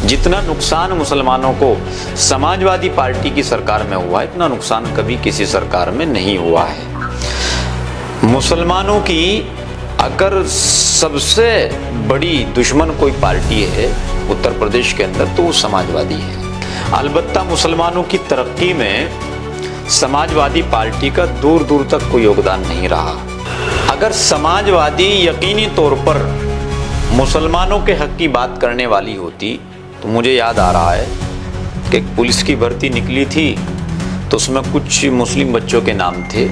जितना नुकसान मुसलमानों को समाजवादी पार्टी की सरकार में हुआ है, इतना नुकसान कभी किसी सरकार में नहीं हुआ है। मुसलमानों की अगर सबसे बड़ी दुश्मन कोई पार्टी है उत्तर प्रदेश के अंदर तो वो समाजवादी है। अलबत्ता मुसलमानों की तरक्की में समाजवादी पार्टी का दूर दूर तक कोई योगदान नहीं रहा। अगर समाजवादी यकीनी तौर पर मुसलमानों के हक की बात करने वाली होती तो मुझे याद आ रहा है कि एक पुलिस की भर्ती निकली थी तो उसमें कुछ मुस्लिम बच्चों के नाम थे,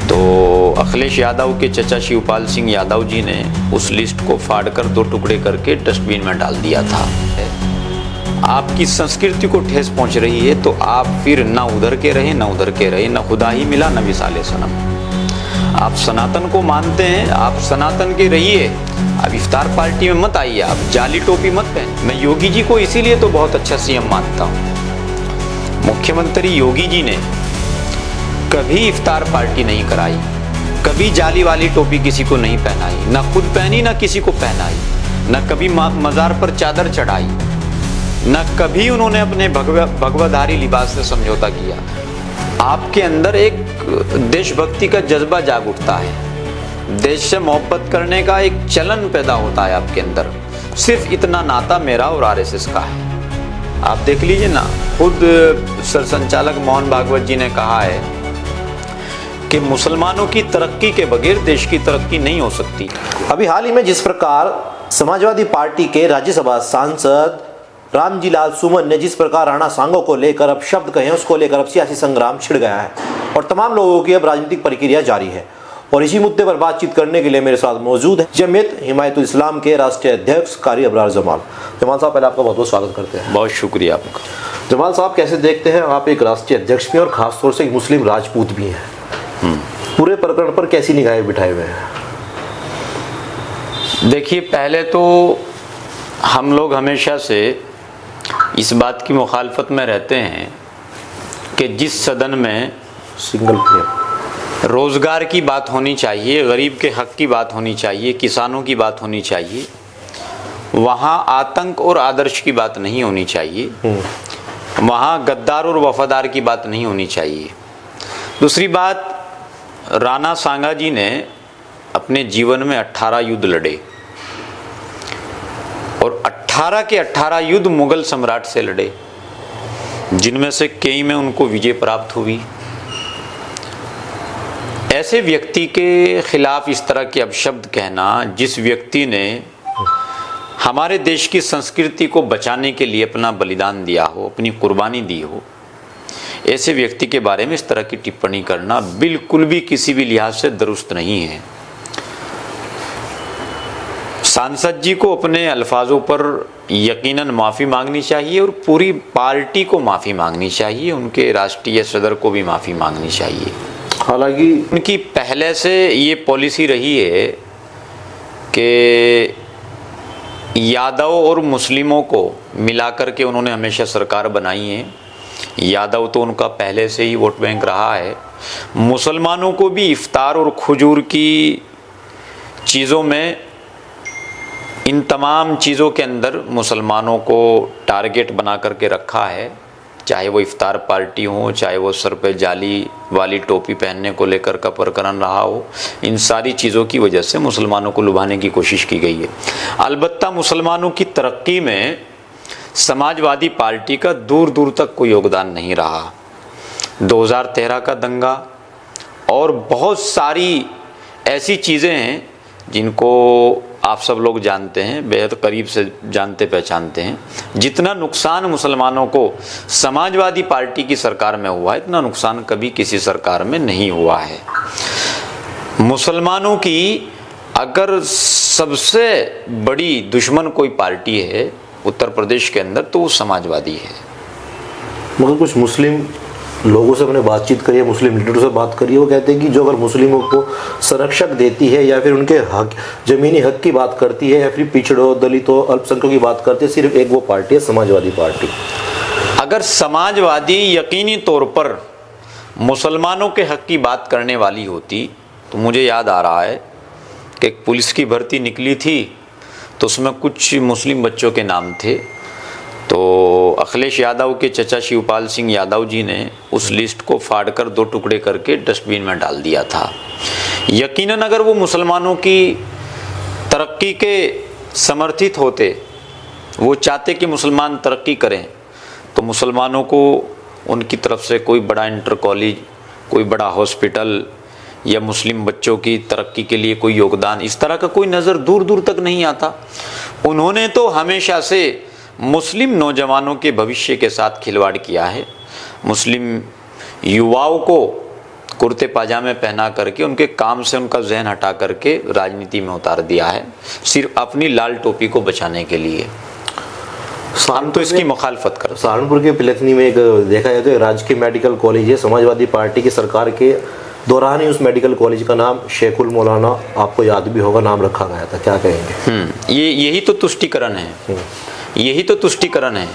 तो अखिलेश यादव के चचा शिवपाल सिंह यादव जी ने उस लिस्ट को फाड़कर 2 टुकड़े करके डस्टबिन में डाल दिया था। आपकी संस्कृति को ठेस पहुंच रही है तो आप फिर ना उधर के रहे ना उधर के रहे, ना खुदा ही मिला ना मिसाले सनम। आप सनातन को मानते हैं, आप सनातन के रहिए, अब इफ्तार पार्टी में मत आइए, आप जाली टोपी मत पहने। मैं योगी जी को इसीलिए तो बहुत अच्छा सीएम मानता हूँ। मुख्यमंत्री योगी जी ने कभी इफ्तार पार्टी नहीं कराई, कभी जाली वाली टोपी किसी को नहीं पहनाई, ना खुद पहनी ना किसी को पहनाई, ना कभी मजार पर चादर चढ़ाई, न कभी उन्होंने अपने भगवाधारी लिबास से समझौता किया। आपके अंदर एक देशभक्ति का जज्बा जाग उठता है, देश से मोहब्बत करने का एक चलन पैदा होता है आपके अंदर। सिर्फ इतना नाता मेरा और आरएसएस का है। आप देख लीजिए ना, खुद सरसंचालक मोहन भागवत जी ने कहा है कि मुसलमानों की तरक्की के बगैर देश की तरक्की नहीं हो सकती। अभी हाल ही में जिस प्रकार समाजवादी पार्टी के राज्यसभा सांसद रामजी लाल सुमन ने जिस प्रकार राणा सांगो को लेकर अब शब्द कहे, उसको लेकर अब सियासी संग्राम छिड़ गया है और तमाम लोगों की अब राजनीतिक प्रक्रिया जारी है। और इसी मुद्दे पर बातचीत करने के लिए मेरे साथ मौजूद है जमीयत हिमायतुल इस्लाम के राष्ट्रीय अध्यक्ष कारी अबरार जमाल। जमाल साहब, पहले आपका बहुत बहुत स्वागत करते हैं। बहुत शुक्रिया आपका। जमाल साहब, कैसे देखते हैं आप एक राष्ट्रीय अध्यक्ष भी और खासतौर से एक मुस्लिम राजपूत भी हैं, पूरे प्रकरण पर कैसी निगाहें बिठाए हुए हैं? देखिए, पहले तो हम लोग हमेशा से इस बात की मुखालफत में रहते हैं कि जिस सदन में सिंगल प्लेयर रोजगार की बात होनी चाहिए, गरीब के हक की बात होनी चाहिए, किसानों की बात होनी चाहिए, वहाँ आतंक और आदर्श की बात नहीं होनी चाहिए, वहाँ गद्दार और वफादार की बात नहीं होनी चाहिए। दूसरी बात, राणा सांगा जी ने अपने जीवन में 18 युद्ध लड़े और 18 के 18 युद्ध मुगल सम्राट से लड़े, जिनमें से कई में उनको विजय प्राप्त हुई। ऐसे व्यक्ति के खिलाफ इस तरह के अपशब्द कहना, जिस व्यक्ति ने हमारे देश की संस्कृति को बचाने के लिए अपना बलिदान दिया हो, अपनी कुर्बानी दी हो, ऐसे व्यक्ति के बारे में इस तरह की टिप्पणी करना बिल्कुल भी किसी भी लिहाज से दुरुस्त नहीं है। सांसद जी को अपने अल्फाजों पर यकीनन माफ़ी मांगनी चाहिए और पूरी पार्टी को माफ़ी मांगनी चाहिए, उनके राष्ट्रीय सदर को भी माफ़ी मांगनी चाहिए। हालांकि उनकी पहले से ये पॉलिसी रही है कि यादव और मुस्लिमों को मिलाकर के उन्होंने हमेशा सरकार बनाई है। यादव तो उनका पहले से ही वोट बैंक रहा है। मुसलमानों को भी इफ्तार और खजूर की चीज़ों में, इन तमाम चीज़ों के अंदर मुसलमानों को टारगेट बना करके रखा है, चाहे वो इफ्तार पार्टी हो, चाहे वो सर पे जाली वाली टोपी पहनने को लेकर का प्रकरण रहा हो। इन सारी चीज़ों की वजह से मुसलमानों को लुभाने की कोशिश की गई है। अलबत्ता मुसलमानों की तरक्की में समाजवादी पार्टी का दूर दूर तक कोई योगदान नहीं रहा। 2013 का दंगा और बहुत सारी ऐसी चीज़ें हैं जिनको आप सब लोग जानते हैं, बेहद करीब से जानते पहचानते हैं। जितना नुकसान मुसलमानों को समाजवादी पार्टी की सरकार में हुआ है, इतना नुकसान कभी किसी सरकार में नहीं हुआ है। मुसलमानों की अगर सबसे बड़ी दुश्मन कोई पार्टी है उत्तर प्रदेश के अंदर तो वो समाजवादी है। मगर कुछ मुस्लिम लोगों से मैंने बातचीत करी है, मुस्लिम लीडरों से बात करी है, वो कहते हैं कि जो अगर मुस्लिमों को संरक्षक देती है या फिर उनके हक, ज़मीनी हक की बात करती है या फिर पिछड़ों, दलितों, अल्पसंख्यकों की बात करती है, सिर्फ एक वो पार्टी है, समाजवादी पार्टी। अगर समाजवादी यकीनी तौर पर मुसलमानों के हक की बात करने वाली होती तो मुझे याद आ रहा है कि एक पुलिस की भर्ती निकली थी तो उसमें कुछ मुस्लिम बच्चों के नाम थे, तो अखिलेश यादव के चचा शिवपाल सिंह यादव जी ने उस लिस्ट को फाड़कर 2 टुकड़े करके डस्टबिन में डाल दिया था। यकीनन अगर वो मुसलमानों की तरक्की के समर्थित होते, वो चाहते कि मुसलमान तरक्की करें, तो मुसलमानों को उनकी तरफ से कोई बड़ा इंटर कॉलेज, कोई बड़ा हॉस्पिटल या मुस्लिम बच्चों की तरक्की के लिए कोई योगदान, इस तरह का कोई नज़र दूर दूर तक नहीं आता। उन्होंने तो हमेशा से मुस्लिम नौजवानों के भविष्य के साथ खिलवाड़ किया है। मुस्लिम युवाओं को कुर्ते पाजामे पहना करके उनके काम से उनका जहन हटा करके राजनीति में उतार दिया है, सिर्फ अपनी लाल टोपी को बचाने के लिए। हम तो इसकी मुखालफत करते हैं। सहारनपुर के पिलखनी में एक देखा जाए तो राजकीय मेडिकल कॉलेज है। समाजवादी पार्टी की सरकार के दौरान ही उस मेडिकल कॉलेज का नाम शेखुल मौलाना, आपको याद भी होगा, नाम रखा गया था। क्या कहेंगे? यही तो तुष्टिकरण है, यही तो तुष्टिकरण है।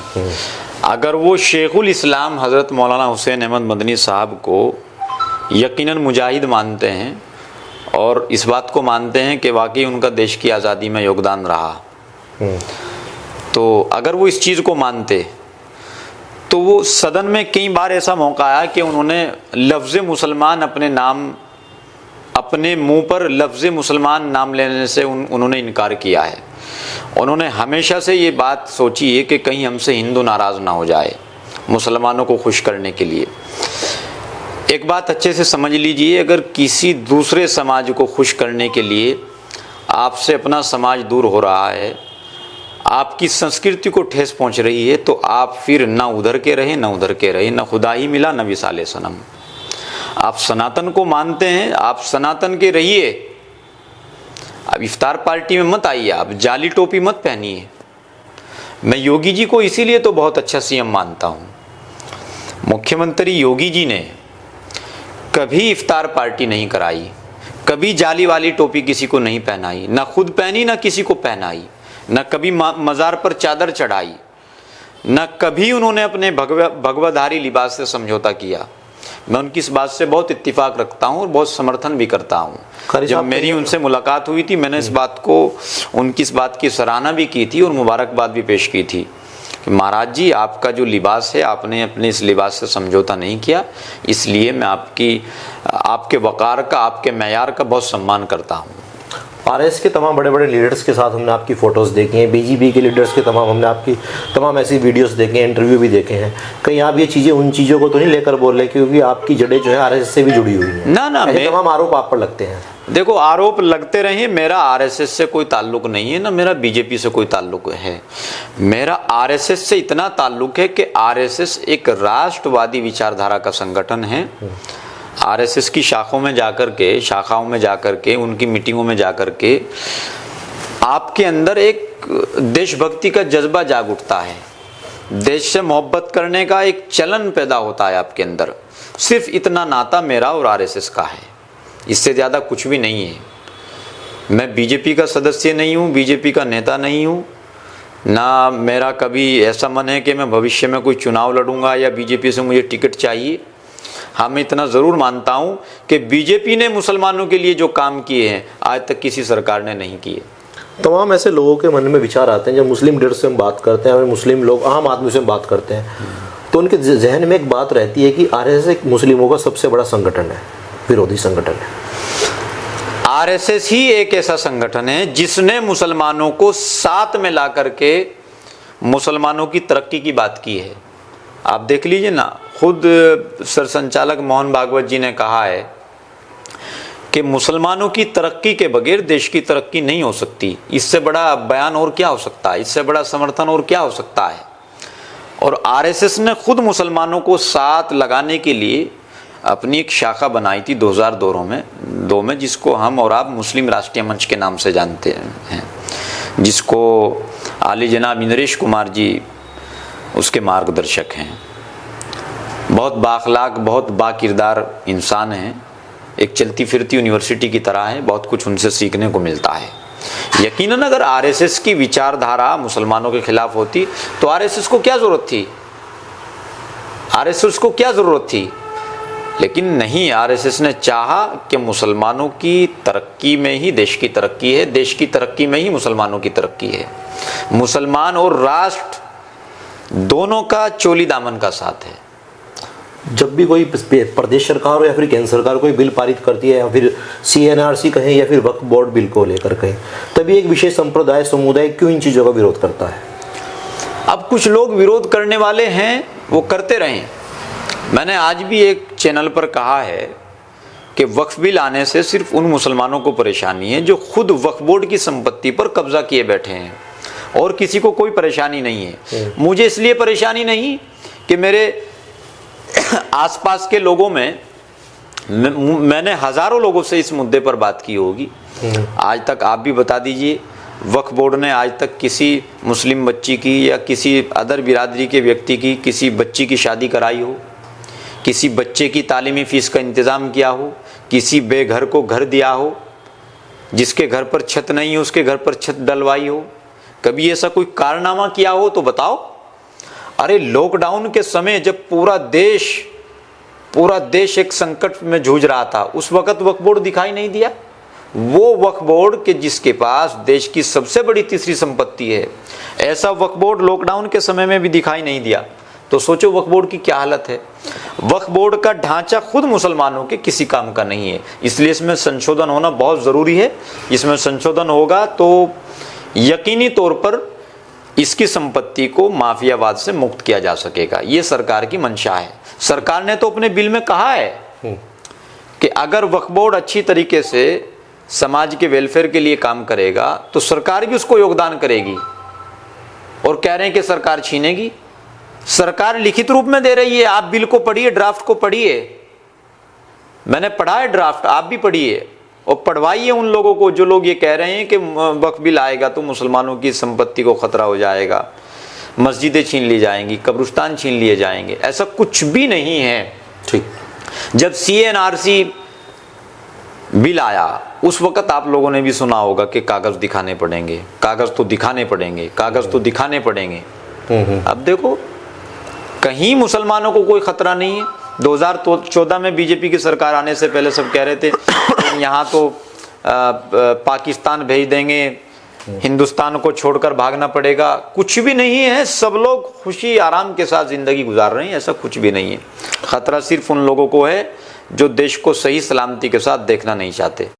अगर वो शेखुल इस्लाम हज़रत मौलाना हुसैन अहमद मदनी साहब को यकीनन मुजाहिद मानते हैं और इस बात को मानते हैं कि वाकई उनका देश की आज़ादी में योगदान रहा, तो अगर वो इस चीज़ को मानते तो वो सदन में कई बार ऐसा मौका आया कि उन्होंने लफ्ज़ मुसलमान अपने नाम, अपने मुंह पर लफ्ज़ मुसलमान नाम लेने से उन्होंने इनकार किया है। उन्होंने हमेशा से ये बात सोची है कि कहीं हमसे हिंदू नाराज़ ना हो जाए, मुसलमानों को खुश करने के लिए। एक बात अच्छे से समझ लीजिए, अगर किसी दूसरे समाज को खुश करने के लिए आपसे अपना समाज दूर हो रहा है, आपकी संस्कृति को ठेस पहुंच रही है, तो आप फिर ना उधर के रहे ना उधर के रहे, ना खुदा ही मिला ना विसाले सनम। आप सनातन को मानते हैं, आप सनातन के रहिए। अब इफ्तार पार्टी में मत आइए, आप जाली टोपी मत पहनिए। मैं योगी जी को इसीलिए तो बहुत अच्छा सीएम मानता हूँ। मुख्यमंत्री योगी जी ने कभी इफ्तार पार्टी नहीं कराई, कभी जाली वाली टोपी किसी को नहीं पहनाई, ना खुद पहनी ना किसी को पहनाई, न कभी मज़ार पर चादर चढ़ाई, न कभी उन्होंने अपने भगवाधारी लिबास से समझौता किया। मैं उनकी इस बात से बहुत इत्तेफाक रखता हूँ और बहुत समर्थन भी करता हूँ। जब मेरी उनसे मुलाकात हुई थी, मैंने इस बात को, उनकी इस बात की सराहना भी की थी और मुबारकबाद भी पेश की थी कि महाराज जी, आपका जो लिबास है, आपने अपने इस लिबास से समझौता नहीं किया, इसलिए मैं आपके वक़ार का, आपके मैयार का बहुत सम्मान करता हूँ। आरएस के तमाम बड़े बड़े लीडर्स के साथ हमने आपकी फ़ोटोज़ देखी हैं, बीजेपी के लीडर्स के हमने आपकी तमाम ऐसी वीडियोस देखे हैं, इंटरव्यू भी देखे हैं। कहीं आप ये चीज़ें उन चीज़ों को तो नहीं लेकर बोल रहे क्योंकि आपकी जड़ें जो है आरएसएस से भी जुड़ी हुई हैं? ना, तमाम आरोप आप पर लगते हैं। देखो, आरोप लगते रहे, मेरा आरएसएस से कोई ताल्लुक नहीं है, ना मेरा बीजेपी से कोई ताल्लुक है। मेरा आरएसएस से इतना ताल्लुक है कि आरएसएस एक राष्ट्रवादी विचारधारा का संगठन है। आरएसएस की शाखाओं में जाकर के उनकी मीटिंगों में जाकर के आपके अंदर एक देशभक्ति का जज्बा जाग उठता है, देश से मोहब्बत करने का एक चलन पैदा होता है आपके अंदर। सिर्फ इतना नाता मेरा और आरएसएस का है, इससे ज़्यादा कुछ भी नहीं है। मैं बीजेपी का सदस्य नहीं हूँ, बीजेपी का नेता नहीं हूँ, ना मेरा कभी ऐसा मन है कि मैं भविष्य में कोई चुनाव लड़ूंगा या बीजेपी से मुझे टिकट चाहिए। हाँ, मैं इतना ज़रूर मानता हूँ कि बीजेपी ने मुसलमानों के लिए जो काम किए हैं आज तक किसी सरकार ने नहीं किए। तमाम ऐसे लोगों के मन में विचार आते हैं, जब मुस्लिम लीडर से हम बात करते हैं और मुस्लिम लोग आम आदमी से हम बात करते हैं, तो उनके जहन में एक बात रहती है कि आरएसएस एक मुस्लिमों का सबसे बड़ा संगठन है, विरोधी संगठन है। आरएसएस ही एक ऐसा संगठन है जिसने मुसलमानों को साथ में ला करके मुसलमानों की तरक्की की बात की है। आप देख लीजिए ना, खुद सरसंचालक मोहन भागवत जी ने कहा है कि मुसलमानों की तरक्की के बगैर देश की तरक्की नहीं हो सकती। इससे बड़ा बयान और क्या हो सकता है, इससे बड़ा समर्थन और क्या हो सकता है। और आरएसएस ने खुद मुसलमानों को साथ लगाने के लिए अपनी एक शाखा बनाई थी 2002 में, जिसको हम और आप मुस्लिम राष्ट्रीय मंच के नाम से जानते हैं, जिसको आली जनाब इंद्रेश कुमार जी उसके मार्गदर्शक हैं। बहुत बाखलाक, बहुत बाकिरदार इंसान हैं, एक चलती फिरती यूनिवर्सिटी की तरह है, बहुत कुछ उनसे सीखने को मिलता है। यकीनन अगर आरएसएस की विचारधारा मुसलमानों के खिलाफ होती तो आरएसएस को क्या ज़रूरत थी, आरएसएस को क्या ज़रूरत थी। लेकिन नहीं, आरएसएस ने चाहा कि मुसलमानों की तरक्की में ही देश की तरक्की है, देश की तरक्की में ही मुसलमानों की तरक्की है। मुसलमान और राष्ट्र दोनों का चोली दामन का साथ है। जब भी कोई प्रदेश सरकार हो या फिर केंद्र सरकार कोई बिल पारित करती है, या फिर CNRC कहें या फिर वक्फ बोर्ड बिल को लेकर कहें, तभी एक विशेष संप्रदाय समुदाय क्यों इन चीज़ों का विरोध करता है? अब कुछ लोग विरोध करने वाले हैं, वो करते रहें। मैंने आज भी एक चैनल पर कहा है कि वक्फ बिल आने से सिर्फ उन मुसलमानों को परेशानी है जो खुद वक्फ बोर्ड की संपत्ति पर कब्जा किए बैठे हैं, और किसी को कोई परेशानी नहीं है। मुझे इसलिए परेशानी नहीं कि मेरे आसपास के लोगों में मैंने हजारों लोगों से इस मुद्दे पर बात की होगी। आज तक आप भी बता दीजिए, वक्फ बोर्ड ने आज तक किसी मुस्लिम बच्ची की या किसी अदर बिरादरी के व्यक्ति की किसी बच्ची की शादी कराई हो, किसी बच्चे की तालीमी फीस का इंतज़ाम किया हो, किसी बेघर को घर दिया हो, जिसके घर पर छत नहीं है उसके घर पर छत डलवाई हो, कभी ऐसा कोई कारनामा किया हो तो बताओ। अरे लॉकडाउन के समय जब पूरा देश एक संकट में जूझ रहा था, उस वक्त वक्फ बोर्ड दिखाई नहीं दिया? वो वक्फ बोर्ड के जिसके पास देश की सबसे बड़ी तीसरी संपत्ति है, ऐसा वक्फ बोर्ड लॉकडाउन के समय में भी दिखाई नहीं दिया। तो सोचो वक्फ बोर्ड की क्या हालत है। वक्फ बोर्ड का ढांचा खुद मुसलमानों के किसी काम का नहीं है, इसलिए इसमें संशोधन होना बहुत ज़रूरी है। इसमें संशोधन होगा तो यकीनी तौर पर इसकी संपत्ति को माफियावाद से मुक्त किया जा सकेगा। ये सरकार की मंशा है। सरकार ने तो अपने बिल में कहा है कि अगर वक्फ बोर्ड अच्छी तरीके से समाज के वेलफेयर के लिए काम करेगा तो सरकार भी उसको योगदान करेगी, और कह रहे हैं कि सरकार छीनेगी। सरकार लिखित रूप में दे रही है। आप बिल को पढ़िए, ड्राफ्ट को पढ़िए। मैंने पढ़ा है ड्राफ्ट, आप भी पढ़िए और पढ़वाइए उन लोगों को जो लोग ये कह रहे हैं कि वक्फ बिल आएगा तो मुसलमानों की संपत्ति को खतरा हो जाएगा, मस्जिदें छीन ली जाएंगी, कब्रिस्तान छीन लिए जाएंगे। ऐसा कुछ भी नहीं है। ठीक। जब CNRC बिल आया उस वक्त आप लोगों ने भी सुना होगा कि कागज दिखाने पड़ेंगे, कागज तो दिखाने पड़ेंगे, कागज तो दिखाने पड़ेंगे। अब देखो कहीं मुसलमानों को कोई खतरा नहीं है। 2014 में बीजेपी की सरकार आने से पहले सब कह रहे थे यहाँ तो पाकिस्तान भेज देंगे, हिंदुस्तान को छोड़कर भागना पड़ेगा। कुछ भी नहीं है, सब लोग खुशी आराम के साथ जिंदगी गुजार रहे हैं। ऐसा कुछ भी नहीं है। खतरा सिर्फ उन लोगों को है जो देश को सही सलामती के साथ देखना नहीं चाहते।